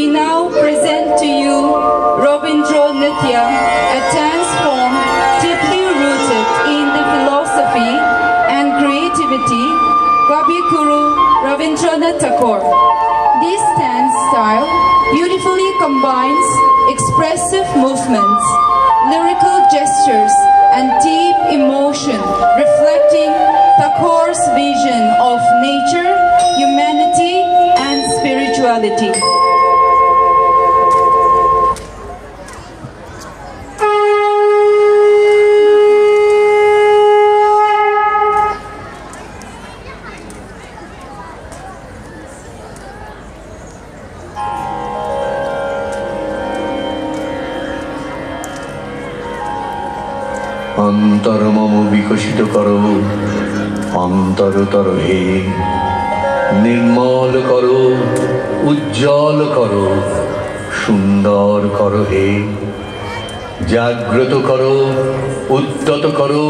We now present to you Rabindra Nitya, a dance form deeply rooted in the philosophy and creativity Kavi Guru Rabindranath Tagore. This dance style beautifully combines expressive movements, lyrical gestures, and deep emotion, reflecting Tagore's vision of nature, humanity, and spirituality. অন্তর মম বিকশিত করো, অন্তরতর হে, নির্মল করো, উজ্জ্বল করো, সুন্দর করো হে, জাগ্রত করো, উদ্যত করো,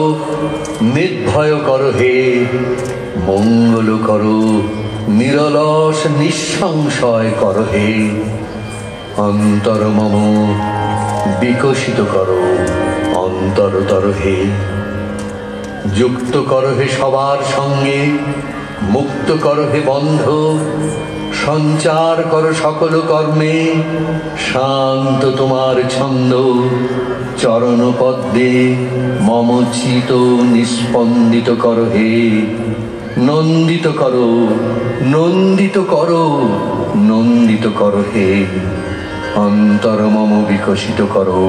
নির্ভয় করো হে, মঙ্গল করো, নিরলস নিঃসংশয় করো হে। অন্তর মম বিকশিত করো, অন্তরতর হে, যুক্ত করো হে সবার সঙ্গে, মুক্ত করো হে বন্ধ, সঞ্চার করো সকল কর্মে, শান্ত তোমার ছন্দ, চরণ পদ্মে মম চিত নিস্পন্দিত করো হে, নন্দিত করো, নন্দিত করো, নন্দিত করো হে। অন্তর মম বিকশিত করো,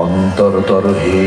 অন্তরতর হে।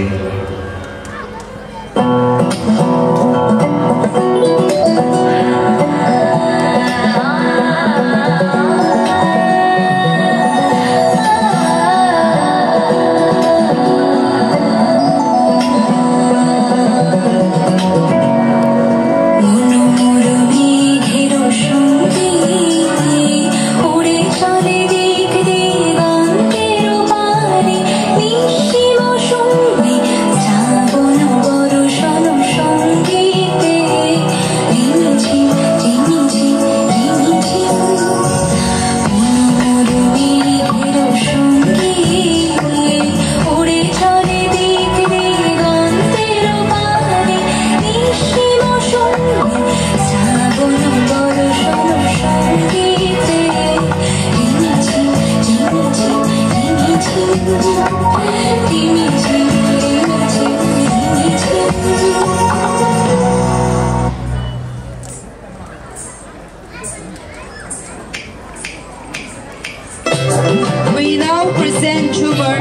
We now present Jhumar,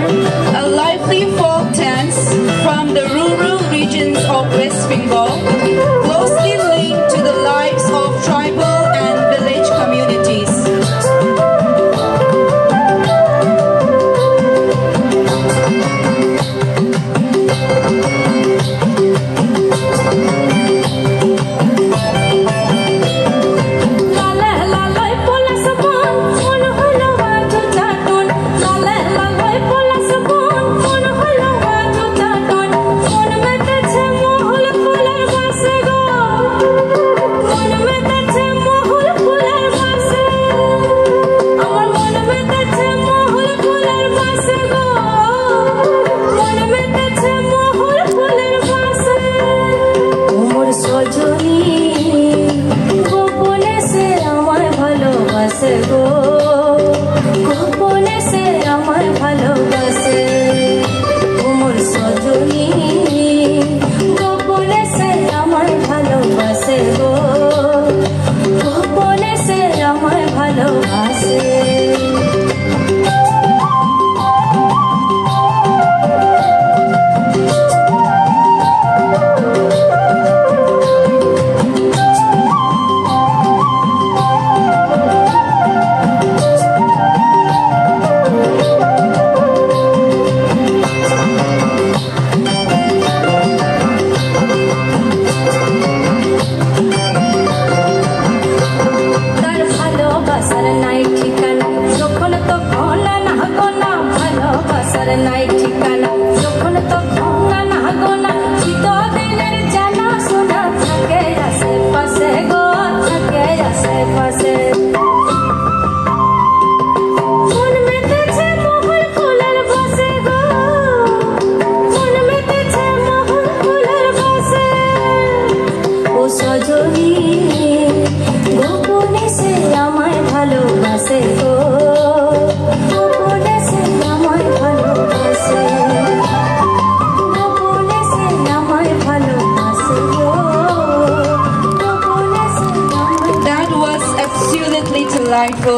a lively folk dance from the rural regions of West Bengal, closely linked to the lives of tribal and village communities.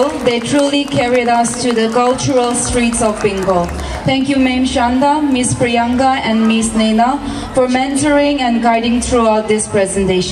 Bengal, they truly carried us to the cultural streets of Bengal. Thank you, Ma'am Shanda, Miss Priyanka, and Miss Nena for mentoring and guiding throughout this presentation.